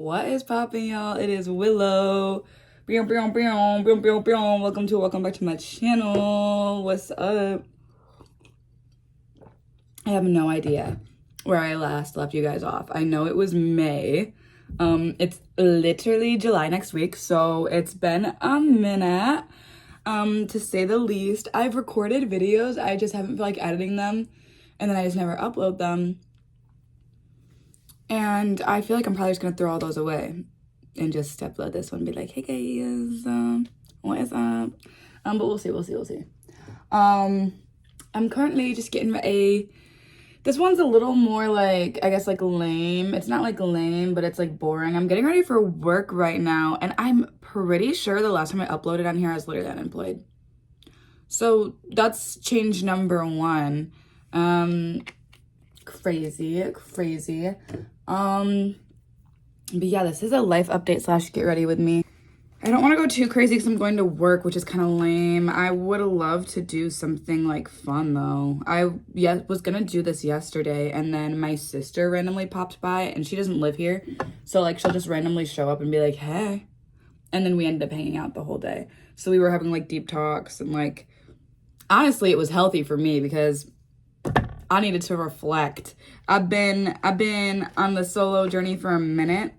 What is poppin', y'all? It is Willow. Welcome back to my channel. What's up? I have no idea where I last left you guys off. I know it was May. It's literally July next week, so it's been a minute, to say the least. I've recorded videos, I just haven't felt like editing them, and then I just never upload them. And I feel like I'm probably just gonna throw all those away and just upload this one and be like, hey guys, what is up? But we'll see. I'm currently just getting ready. This one's a little more like, I guess, like lame. It's not like lame, but it's like boring. I'm getting ready for work right now, and I'm pretty sure the last time I uploaded on here I was literally unemployed. So that's change number one. Crazy. But yeah, this is a life update slash get ready with me. I don't want to go too crazy because I'm going to work, which is kind of lame. I would love to do something like fun though. I was gonna do this yesterday, and then my sister randomly popped by, and she doesn't live here, so like she'll just randomly show up and be like, hey, and then we ended up hanging out the whole day. So we were having like deep talks, and like honestly it was healthy for me because I needed to reflect. I've been on the solo journey for a minute,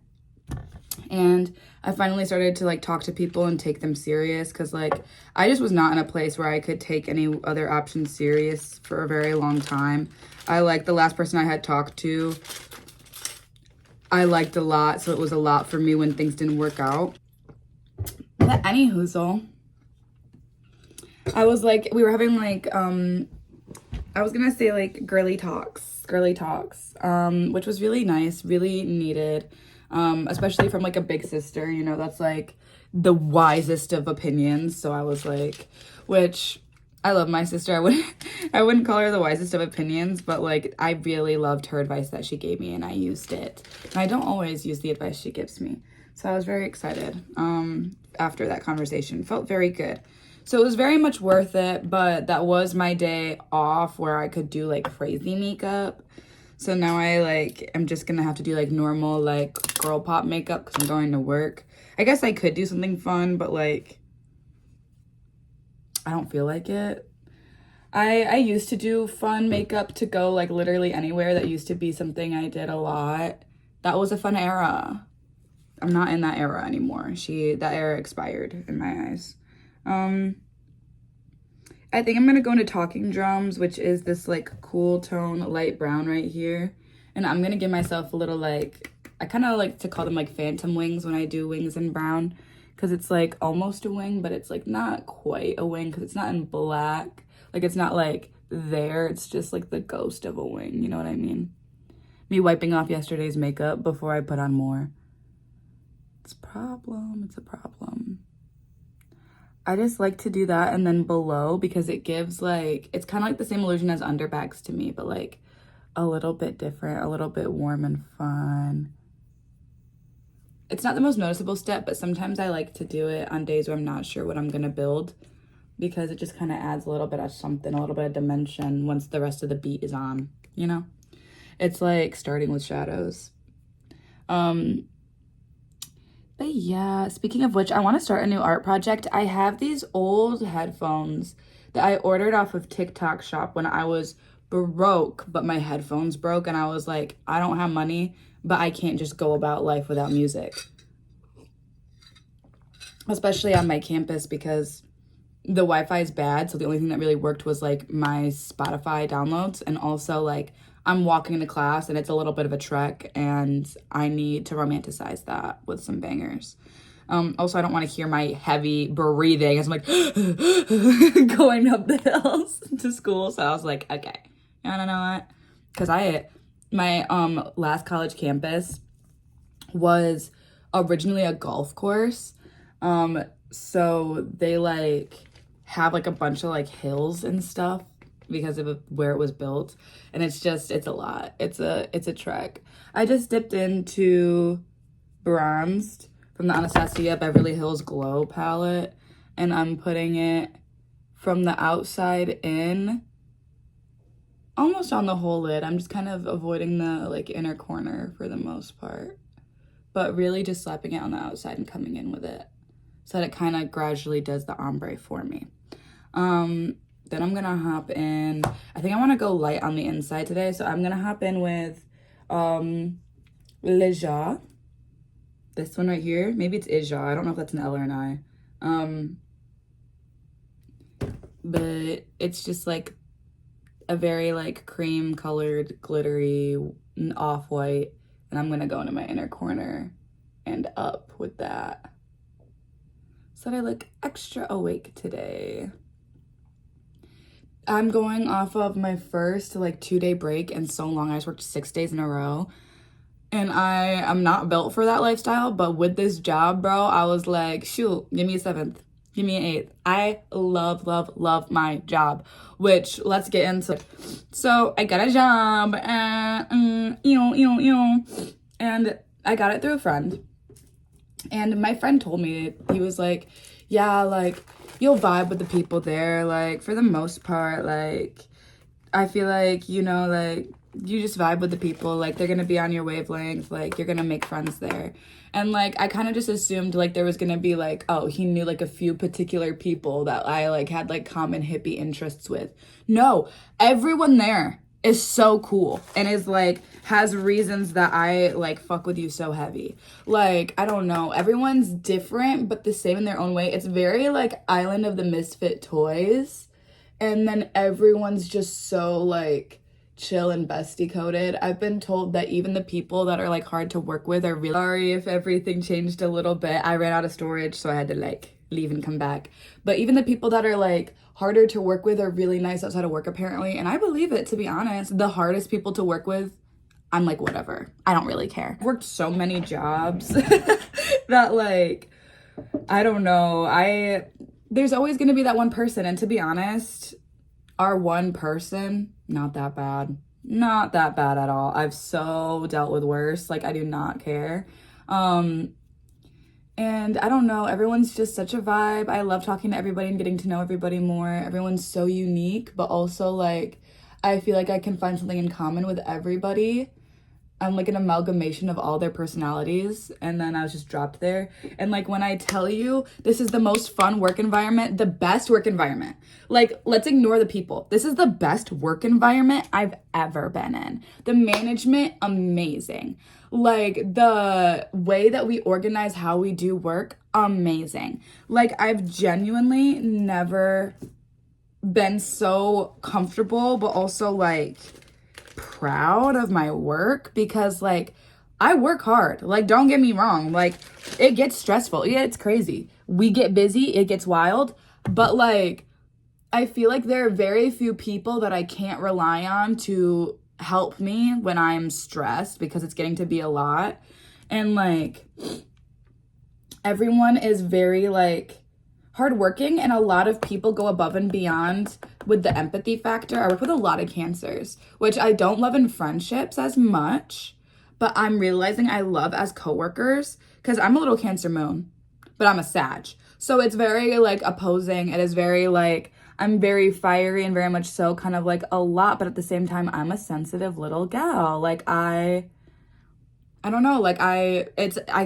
and I finally started to like talk to people and take them serious, because like I just was not in a place where I could take any other options serious for a very long time. I like the last person I had talked to, I liked a lot, so it was a lot for me when things didn't work out. But anywho, I was like, we were having like I was gonna say like girly talks, which was really nice, really needed, especially from like a big sister, you know, that's like the wisest of opinions. So I was like, which I love my sister. I wouldn't call her the wisest of opinions, but like I really loved her advice that she gave me, and I used it. And I don't always use the advice she gives me. So I was very excited after that conversation. Felt very good. So it was very much worth it, but that was my day off where I could do like crazy makeup. So now I'm just gonna have to do like normal like girl pop makeup because I'm going to work. I guess I could do something fun, but like I don't feel like it. I used to do fun makeup to go like literally anywhere. That used to be something I did a lot. That was a fun era. I'm not in that era anymore. That era expired in my eyes. I think I'm gonna go into talking drums, which is this like cool tone light brown right here, and I'm gonna give myself a little like, I kind of like to call them like phantom wings when I do wings in brown, because it's like almost a wing, but it's like not quite a wing because it's not in black. Like it's not like there, it's just like the ghost of a wing, you know what I mean? Me wiping off yesterday's makeup before I put on more. It's a problem. I just like to do that, and then below, because it gives like, it's kind of like the same illusion as underbags to me, but like a little bit different, a little bit warm and fun. It's not the most noticeable step, but sometimes I like to do it on days where I'm not sure what I'm gonna build, because it just kind of adds a little bit of something, a little bit of dimension once the rest of the beat is on, you know? It's like starting with shadows. But yeah, speaking of which, I want to start a new art project. I have these old headphones that I ordered off of TikTok shop when I was broke, but my headphones broke, and I was like, I don't have money, but I can't just go about life without music. Especially on my campus, because the Wi-Fi is bad, so the only thing that really worked was like my Spotify downloads, and also like I'm walking to class and it's a little bit of a trek, and I need to romanticize that with some bangers. Also, I don't want to hear my heavy breathing as I'm like going up the hills to school. So I was like, okay, I don't know what, because my last college campus was originally a golf course. So they like have like a bunch of like hills and stuff because of where it was built, and it's a lot. It's a trek. I just dipped into bronzed from the Anastasia Beverly Hills Glow palette, and I'm putting it from the outside in, almost on the whole lid. I'm just kind of avoiding the like inner corner for the most part. but really just slapping it on the outside and coming in with it so that it kind of gradually does the ombre for me. Then I'm gonna hop in, I think I want to go light on the inside today, so I'm gonna hop in with Le Ja. This one right here, maybe it's Ija, I don't know if that's an L or an I. But it's just like a very like cream colored, glittery, off-white, and I'm gonna go into my inner corner and up with that so that I look extra awake today. I'm going off of my first like 2-day break in so long. I just worked 6 days in a row, and I am not built for that lifestyle, but with this job, bro, I was like, shoot, give me a 7th, give me an 8th. I love, love, love my job, which let's get into. So I got a job, and I got it through a friend. And my friend told me, he was like, yeah, like, you'll vibe with the people there, like, for the most part, like, I feel like, you know, like, you just vibe with the people, like, they're gonna be on your wavelength, like, you're gonna make friends there. And, like, I kind of just assumed, like, there was gonna be, like, oh, he knew, like, a few particular people that I, like, had, like, common hippie interests with. No, everyone there is so cool and is, like, has reasons that I, like, fuck with you so heavy. Like, I don't know, everyone's different, but the same in their own way. It's very, like, Island of the Misfit Toys, and then everyone's just so, like, chill and bestie coded. I've been told that even the people that are, like, hard to work with are really sorry if everything changed a little bit. I ran out of storage, so I had to, like, leave and come back. But even the people that are, like, harder to work with are really nice outside of work, apparently. And I believe it, to be honest. The hardest people to work with, I'm like, whatever. I don't really care. I've worked so many jobs that, like, I don't know. There's always going to be that one person. And to be honest, our one person, not that bad. Not that bad at all. I've so dealt with worse. Like, I do not care. And I don't know, everyone's just such a vibe. I love talking to everybody and getting to know everybody more. Everyone's so unique, but also, like, I feel like I can find something in common with everybody. I'm like an amalgamation of all their personalities, and then I was just dropped there. And, like, when I tell you this is the most fun work environment, the best work environment, like, let's ignore the people. This is the best work environment I've ever been in. The management, amazing. Like, the way that we organize how we do work, amazing. Like, I've genuinely never been so comfortable, but also, like, proud of my work, because, like, I work hard. Like, don't get me wrong. Like, it gets stressful. Yeah, it's crazy. We get busy. It gets wild. But, like, I feel like there are very few people that I can't rely on to help me when I'm stressed, because it's getting to be a lot. And, like, everyone is very, like, hardworking, and a lot of people go above and beyond with the empathy factor. I work with a lot of Cancers, which I don't love in friendships as much, but I'm realizing I love as coworkers, because I'm a little Cancer moon, but I'm a Sag. So it's very, like, opposing. It is very, like, I'm very fiery and very much so kind of, like, a lot, but at the same time, I'm a sensitive little gal. Like, I don't know, like, I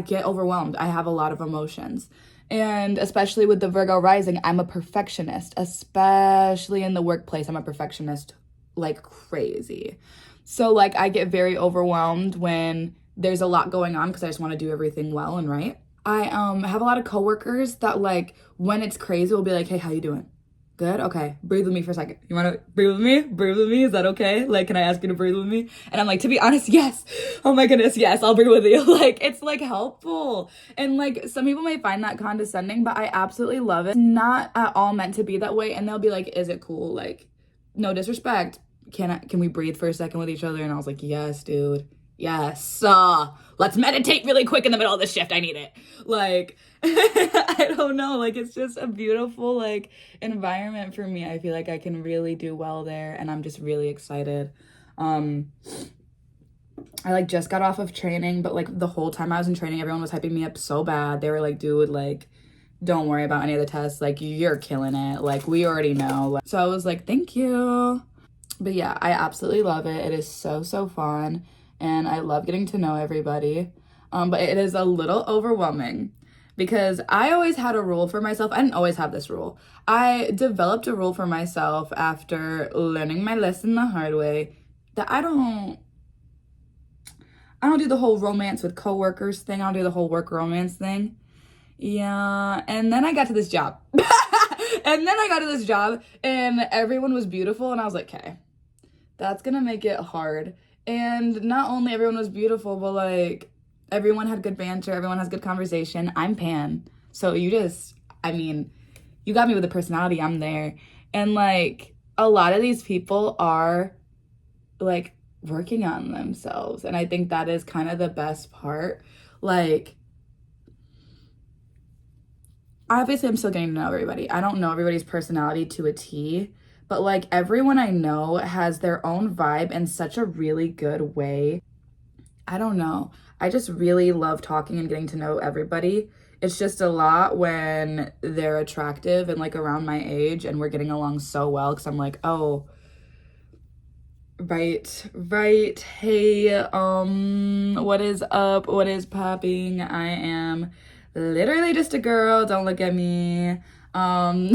get overwhelmed. I have a lot of emotions. And especially with the Virgo rising, I'm a perfectionist, especially in the workplace. I'm a perfectionist like crazy. So, like, I get very overwhelmed when there's a lot going on, because I just want to do everything well and right. I have a lot of coworkers that, like, when it's crazy, will be like, hey, how you doing? Good? Okay. Breathe with me for a second. You want to breathe with me? Breathe with me? Is that okay? Like, can I ask you to breathe with me? And I'm like, to be honest, yes. Oh my goodness, yes, I'll breathe with you. Like, it's, like, helpful. And, like, some people may find that condescending, but I absolutely love it. It's not at all meant to be that way. And they'll be like, is it cool? Like, no disrespect. Can we breathe for a second with each other? And I was like, yes, dude. Yes. Let's meditate really quick in the middle of the shift. I need it. Like, I don't know. Like, it's just a beautiful, like, environment for me. I feel like I can really do well there, and I'm just really excited. I, like, just got off of training, but, like, the whole time I was in training, everyone was hyping me up so bad. They were like, dude, like, don't worry about any of the tests. Like, you're killing it. Like, we already know. So I was like, thank you. But yeah, I absolutely love it. It is so, so fun. And I love getting to know everybody. But it is a little overwhelming because I always had a rule for myself. I didn't always have this rule. I developed a rule for myself after learning my lesson the hard way that I don't do the whole romance with coworkers thing. I don't do the whole work romance thing. Yeah, and then I got to this job. And everyone was beautiful and I was like, okay, that's gonna make it hard. And not only everyone was beautiful, but like everyone had good banter, everyone has good conversation. I'm Pan. So you got me with a personality, I'm there. And like a lot of these people are like working on themselves. And I think that is kind of the best part. Like, obviously I'm still getting to know everybody. I don't know everybody's personality to a T, but like everyone I know has their own vibe in such a really good way. I don't know. I just really love talking and getting to know everybody. It's just a lot when they're attractive and like around my age and we're getting along so well because I'm like, oh, right. Hey, what is up? What is popping? I am literally just a girl. Don't look at me. I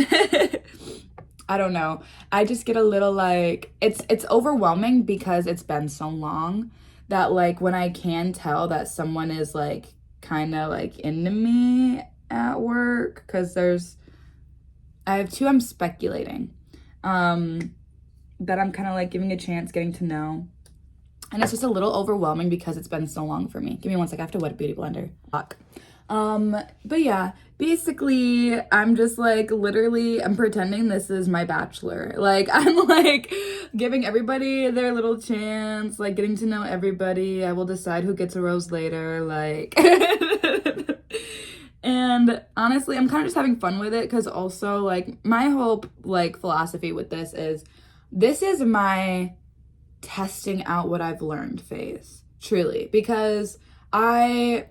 don't know. I just get a little like, it's overwhelming because it's been so long that like when I can tell that someone is like kind of like into me at work, because I have two I'm speculating that I'm kind of like giving a chance, getting to know. And it's just a little overwhelming because it's been so long for me. Give me 1 second. I have to wet a beauty blender. Fuck. But yeah, basically I'm just like literally I'm pretending this is my bachelor. Like I'm like giving everybody their little chance, like getting to know everybody. I will decide who gets a rose later, like and honestly I'm kind of just having fun with it because also like my whole like philosophy with this is my testing out what I've learned phase, truly, because I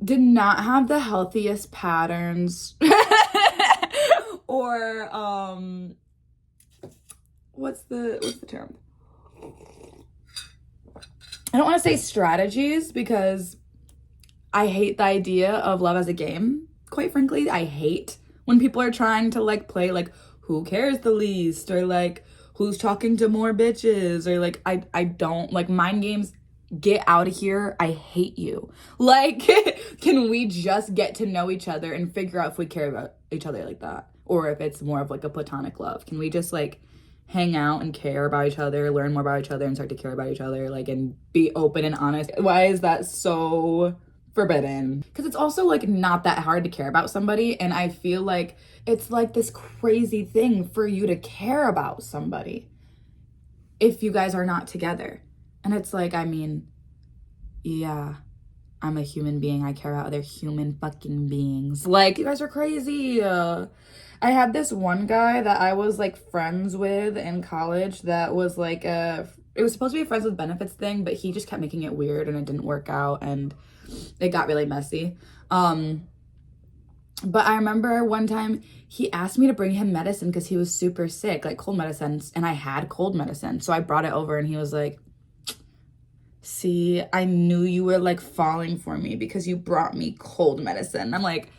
did not have the healthiest patterns or what's the term? I don't want to say strategies because I hate the idea of love as a game. Quite frankly, I hate when people are trying to like play like who cares the least or like who's talking to more bitches or like I don't like mind games. Get out of here. I hate you. Like, can we just get to know each other and figure out if we care about each other like that? Or if it's more of like a platonic love? Can we just like hang out and care about each other, learn more about each other and start to care about each other, like, and be open and honest? Why is that so forbidden? Because it's also like not that hard to care about somebody. And I feel like it's like this crazy thing for you to care about somebody if you guys are not together. And it's like, I mean, yeah, I'm a human being. I care about other human fucking beings. Like, you guys are crazy. I had this one guy that I was like friends with in college that was like it was supposed to be a friends with benefits thing, but he just kept making it weird and it didn't work out and it got really messy. But I remember one time he asked me to bring him medicine because he was super sick, like cold medicine, and I had cold medicine. So I brought it over and he was like, see, I knew you were like falling for me because you brought me cold medicine. I'm like,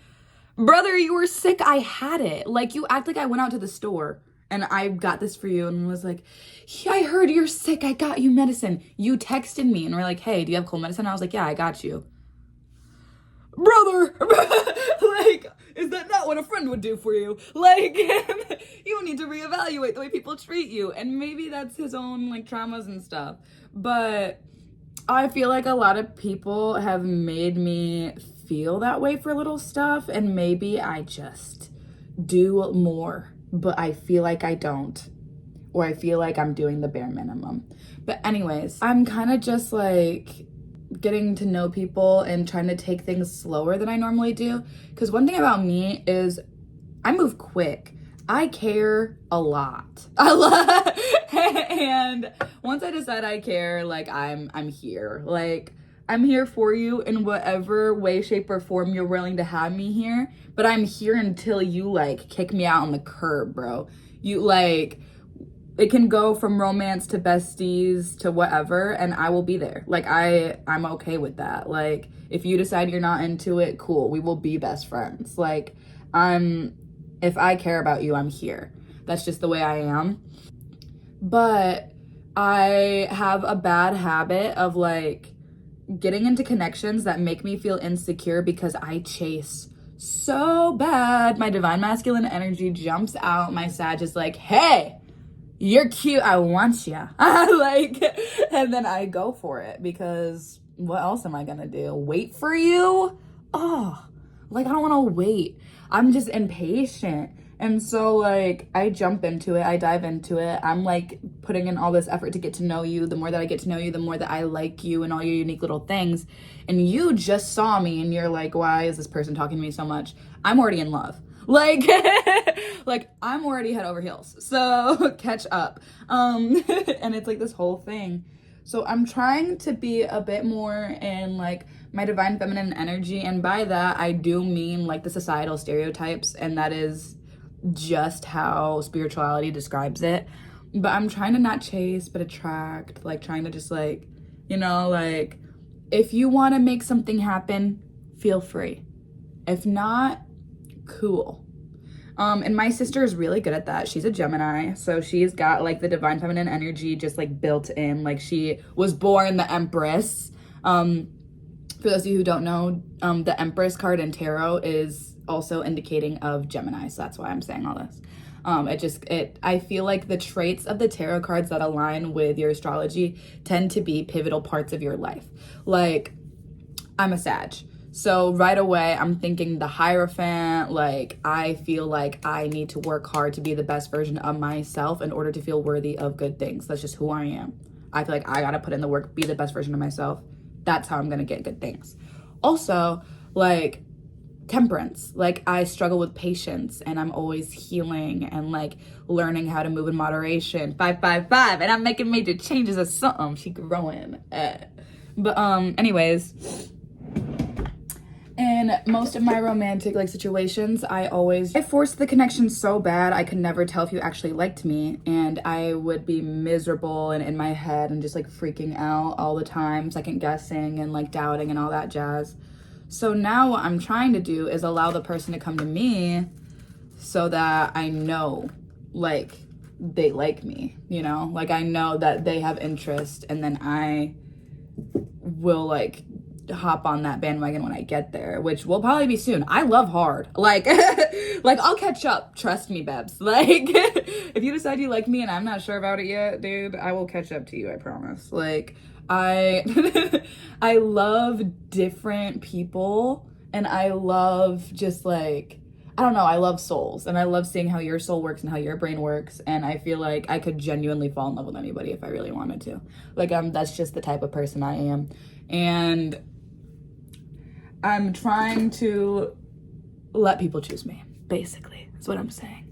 brother, you were sick. I had it. Like, you act like I went out to the store and I got this for you and was like, yeah, I heard you're sick. I got you medicine. You texted me and were like, hey, do you have cold medicine? I was like, yeah, I got you. Brother, like, is that not what a friend would do for you? Like, you need to reevaluate the way people treat you. And maybe that's his own like traumas and stuff. But I feel like a lot of people have made me feel that way for little stuff, and maybe I just do more, but I feel like I don't, or I feel like I'm doing the bare minimum. But anyways, I'm kind of just like getting to know people and trying to take things slower than I normally do, because one thing about me is I move quick. I care a lot. And once I decide I care, like I'm here. Like I'm here for you in whatever way, shape, or form you're willing to have me here. But I'm here until you like kick me out on the curb, bro. You like it can go from romance to besties to whatever, and I will be there. Like, I'm okay with that. Like, if you decide you're not into it, cool, we will be best friends. Like, if I care about you, I'm here. That's just the way I am. But I have a bad habit of like getting into connections that make me feel insecure because I chase so bad. My divine masculine energy jumps out. My Sag is like, hey, you're cute, I want ya. Like, and then I go for it because what else am I gonna do? Wait for you? Oh, like, I don't wanna wait. I'm just impatient. And so, like, I jump into it, I dive into it. I'm like putting in all this effort to get to know you. The more that I get to know you, the more that I like you and all your unique little things. And you just saw me and you're like, why is this person talking to me so much? I'm already in love. Like, like, I'm already head over heels. So catch up. And it's like this whole thing. So I'm trying to be a bit more in like my divine feminine energy. And by that, I do mean like the societal stereotypes. And that is just how spirituality describes it. But I'm trying to not chase, but attract, like trying to just like, you know, like if you want to make something happen, feel free. If not, cool. And my sister is really good at that. She's a Gemini, so she's got like the divine feminine energy just like built in. Like she was born the Empress. For those of you who don't know, the Empress card in tarot is also indicating of Gemini, so that's why I'm saying all this. I feel like the traits of the tarot cards that align with your astrology tend to be pivotal parts of your life. Like, I'm a Sag. So right away, I'm thinking the Hierophant, like, I feel like I need to work hard to be the best version of myself in order to feel worthy of good things. That's just who I am. I feel like I gotta put in the work, be the best version of myself. That's how I'm gonna get good things. Also, like, Temperance. Like, I struggle with patience and I'm always healing and like learning how to move in moderation. 555, and I'm making major changes or something. She growing. But anyways, in most of my romantic like situations, I forced the connection so bad I could never tell if you actually liked me, and I would be miserable and in my head and just like freaking out all the time, second guessing and like doubting and all that jazz. So now what I'm trying to do is allow the person to come to me so that I know like they like me, you know, like I know that they have interest, and then I will like hop on that bandwagon when I get there, which will probably be soon. I love hard. Like, like I'll catch up. Trust me, Bebs. Like, if you decide you like me and I'm not sure about it yet, dude, I will catch up to you. I promise. Like, I love different people, and I love just like, I don't know, I love souls, and I love seeing how your soul works and how your brain works, and I feel like I could genuinely fall in love with anybody if I really wanted to. Like, that's just the type of person I am. And I'm trying to let people choose me, basically, is what I'm saying.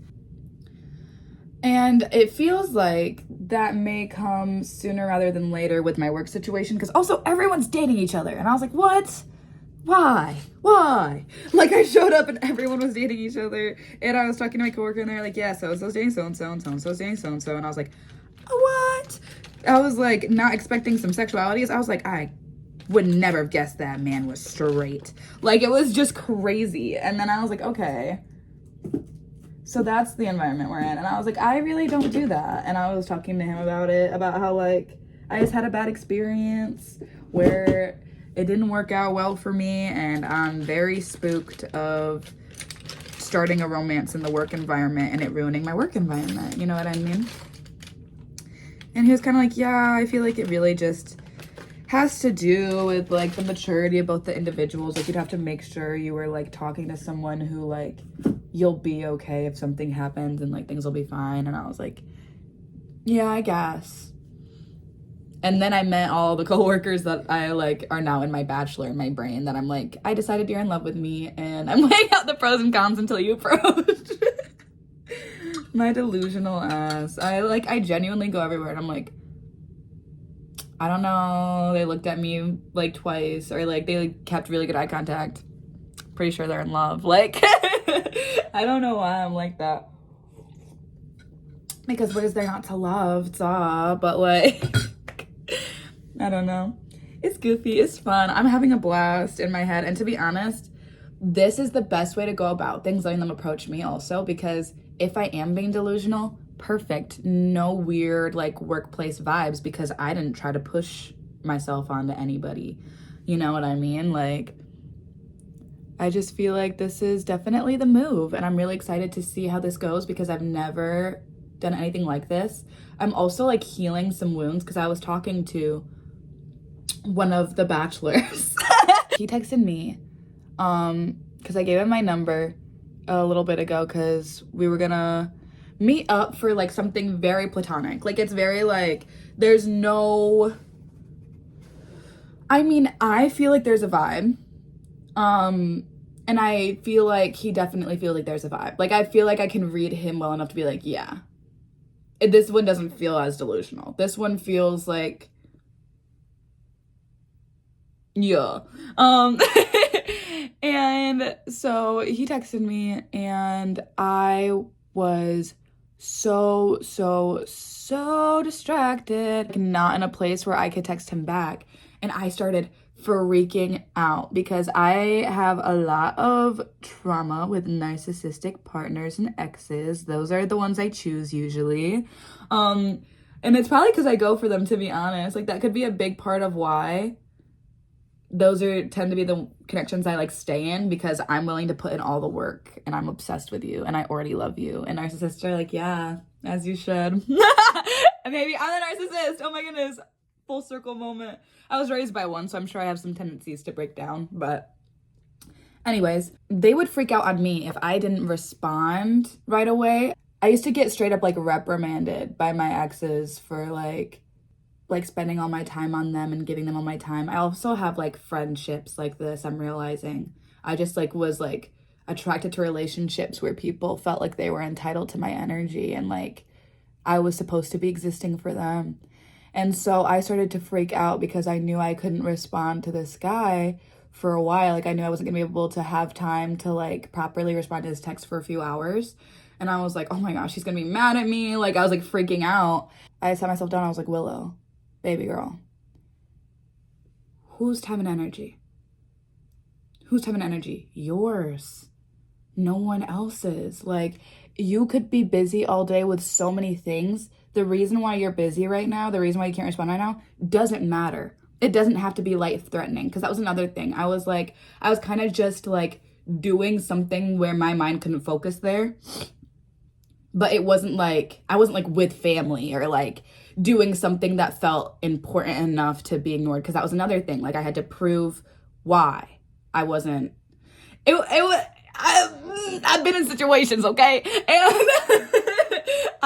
And it feels like that may come sooner rather than later with my work situation, because also everyone's dating each other. And I was like, what? Why? Like, I showed up and everyone was dating each other. And I was talking to my coworker and they're like, yeah, so-and-so's dating so-and-so and so-and-so's dating so-and-so. And I was like, what? I was like not expecting some sexualities. I was like, I would never have guessed that man was straight. Like, it was just crazy. And then I was like, okay. So that's the environment we're in. And I was like, I really don't do that. And I was talking to him about it, about how like I just had a bad experience where it didn't work out well for me, and I'm very spooked of starting a romance in the work environment and it ruining my work environment. You know what I mean? And he was kind of like, yeah, I feel like it really just has to do with like the maturity of both the individuals. Like, you'd have to make sure you were like talking to someone who like you'll be okay if something happens and like things will be fine. And I was like, yeah, I guess. And then I met all the coworkers that I like are now in my bachelor in my brain, that I'm like, I decided you're in love with me, and I'm laying out the pros and cons until you approach. My delusional ass. I genuinely go everywhere and I'm like, I don't know, they looked at me like twice, or like they like kept really good eye contact. Pretty sure they're in love. Like, I don't know why I'm like that. Because what is there not to love? Duh. But like, I don't know. It's goofy. It's fun. I'm having a blast in my head. And to be honest, this is the best way to go about things, letting them approach me also, because if I am being delusional, perfect. No weird like workplace vibes because I didn't try to push myself onto anybody. You know what I mean? Like, I just feel like this is definitely the move, and I'm really excited to see how this goes because I've never done anything like this. I'm also like healing some wounds because I was talking to one of the bachelors. He texted me because I gave him my number a little bit ago because we were gonna meet up for like something very platonic. Like, it's very like, there's no, I mean, I feel like there's a vibe. And I feel like he definitely feels like there's a vibe. Like, I feel like I can read him well enough to be like, yeah. This one doesn't feel as delusional. This one feels like, yeah. And so he texted me and I was so distracted, not in a place where I could text him back. And I started freaking out because I have a lot of trauma with narcissistic partners and exes. Those are the ones I choose usually. And it's probably because I go for them, to be honest. Like, that could be a big part of why those tend to be the connections I like stay in, because I'm willing to put in all the work and I'm obsessed with you and I already love you. And narcissists are like, yeah, as you should. Maybe I'm a narcissist. Oh my goodness. Full circle moment. I was raised by one, so I'm sure I have some tendencies to break down. But anyways, they would freak out on me if I didn't respond right away. I used to get straight up like reprimanded by my exes for like spending all my time on them and giving them all my time. I also have like friendships like this, I'm realizing. I just like was like attracted to relationships where people felt like they were entitled to my energy and like I was supposed to be existing for them. And so I started to freak out because I knew I couldn't respond to this guy for a while. Like, I knew I wasn't gonna be able to have time to like properly respond to his text for a few hours. And I was like, oh my gosh, he's gonna be mad at me. Like, I was like freaking out. I sat myself down. I was like, Willow, baby girl, whose time and energy? Whose time and energy? Yours. No one else's. Like, you could be busy all day with so many things. The reason why you're busy right now, the reason why you can't respond right now, doesn't matter. It doesn't have to be life-threatening, because that was another thing. I was kind of just like doing something where my mind couldn't focus there. But it wasn't like, I wasn't like with family or like doing something that felt important enough to be ignored, because that was another thing. Like, I had to prove why I wasn't, I've been in situations, okay? And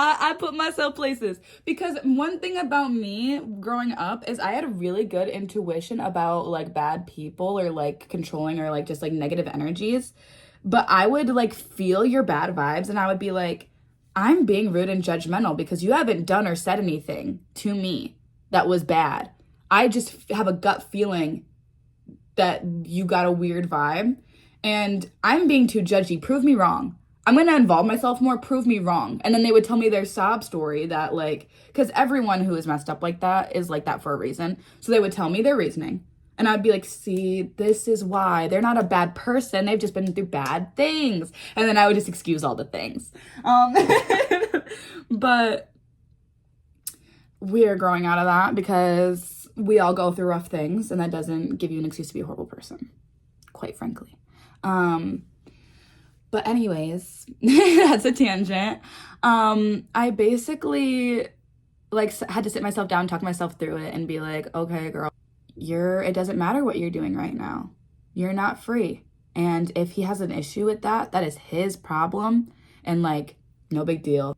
I put myself places, because one thing about me growing up is I had really good intuition about like bad people or like controlling or like just like negative energies. But I would like feel your bad vibes and I would be like, I'm being rude and judgmental because you haven't done or said anything to me that was bad. I just have a gut feeling that you got a weird vibe and I'm being too judgy. Prove me wrong. I'm going to involve myself more. Prove me wrong. And then they would tell me their sob story that like, because everyone who is messed up like that is like that for a reason. So they would tell me their reasoning. And I'd be like, see, this is why. They're not a bad person. They've just been through bad things. And then I would just excuse all the things. But we are growing out of that because we all go through rough things. And that doesn't give you an excuse to be a horrible person, quite frankly. But anyways, that's a tangent. I basically like had to sit myself down, talk myself through it and be like, okay, girl, it doesn't matter what you're doing right now. You're not free. And if he has an issue with that, that is his problem. And like, no big deal.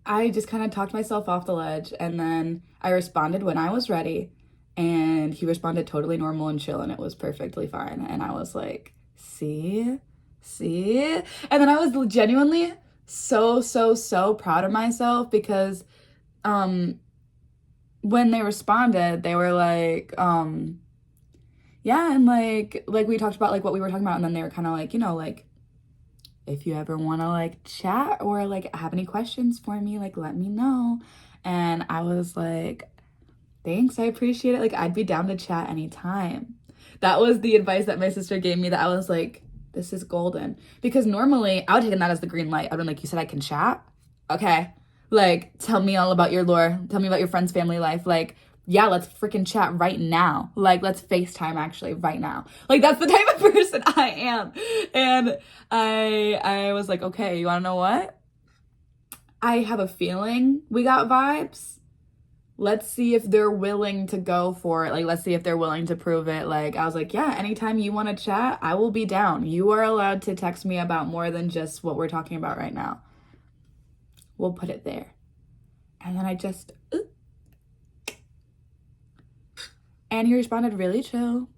I just kind of talked myself off the ledge. And then I responded when I was ready. And he responded totally normal and chill. And it was perfectly fine. And I was like, see? And then I was genuinely so proud of myself because when they responded, they were like, yeah, and like we talked about like what we were talking about, and then they were kind of like, you know, like if you ever want to like chat or like have any questions for me, like let me know. And I was like, thanks, I appreciate it. Like I'd be down to chat anytime. That was the advice that my sister gave me, that I was like, this is golden. Because normally I would take that as the green light. I'd been like, you said I can chat? Okay. Like, tell me all about your lore. Tell me about your friend's family life. Like, yeah, let's freaking chat right now. Like, let's FaceTime actually right now. Like, that's the type of person I am. And I was like, okay, you want to know what? I have a feeling we got vibes. Let's see if they're willing to go for it. Like, let's see if they're willing to prove it. Like, I was like, yeah, anytime you want to chat, I will be down. You are allowed to text me about more than just what we're talking about right now. We'll put it there. And then I just, and he responded really chill.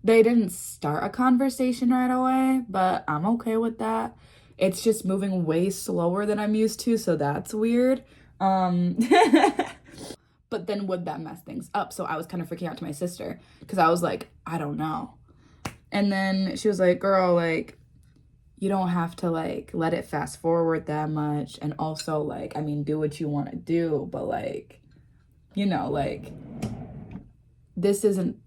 They didn't start a conversation right away, but I'm okay with that. It's just moving way slower than I'm used to, so that's weird. But then would that mess things up? So I was kind of freaking out to my sister because I was like, I don't know. And then she was like, girl, like, you don't have to like let it fast forward that much. And also like, I mean, do what you want to do, but like, you know, like this isn't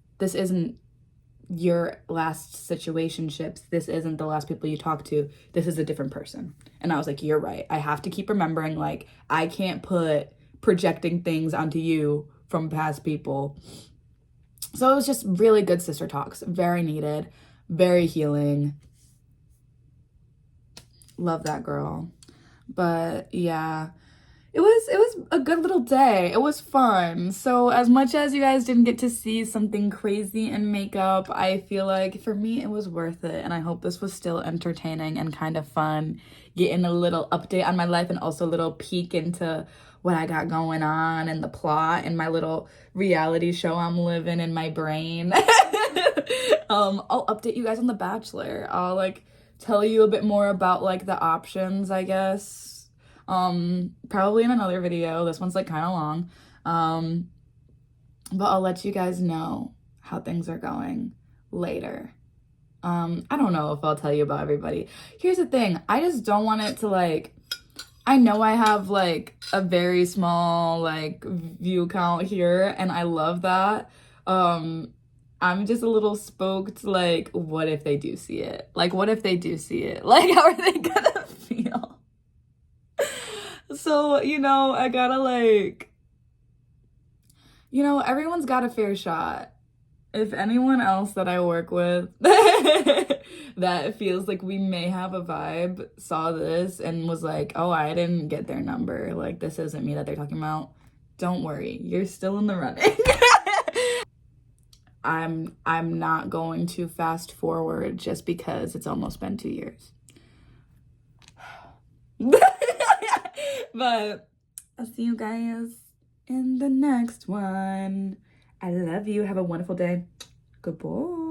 your last situationships. This isn't the last people you talk to. This is a different person. And I was like, you're right. I have to keep remembering, like, I can't put projecting things onto you from past people. So it was just really good sister talks. Very needed. Very healing. Love that girl. But yeah, it was a good little day. It was fun. So as much as you guys didn't get to see something crazy in makeup, I feel like for me it was worth it. And I hope this was still entertaining and kind of fun. Getting a little update on my life and also a little peek into what I got going on and the plot and my little reality show I'm living in my brain. I'll update you guys on The Bachelor. I'll like tell you a bit more about like the options, I guess. Probably in another video. This one's like kind of long. But I'll let you guys know how things are going later. I don't know if I'll tell you about everybody. Here's the thing. I just don't want it to like, I know I have like a very small like view count here and I love that. I'm just a little spooked, like, what if they do see it? Like, what if they do see it? Like, how are they gonna feel? So, you know, I gotta like, you know, everyone's got a fair shot. If anyone else that I work with that feels like we may have a vibe saw this and was like, oh, I didn't get their number, like, this isn't me that they're talking about, don't worry, you're still in the running. I'm not going to fast forward just because it's almost been 2 years. But I'll see you guys in the next one. I love you. Have a wonderful day. Goodbye.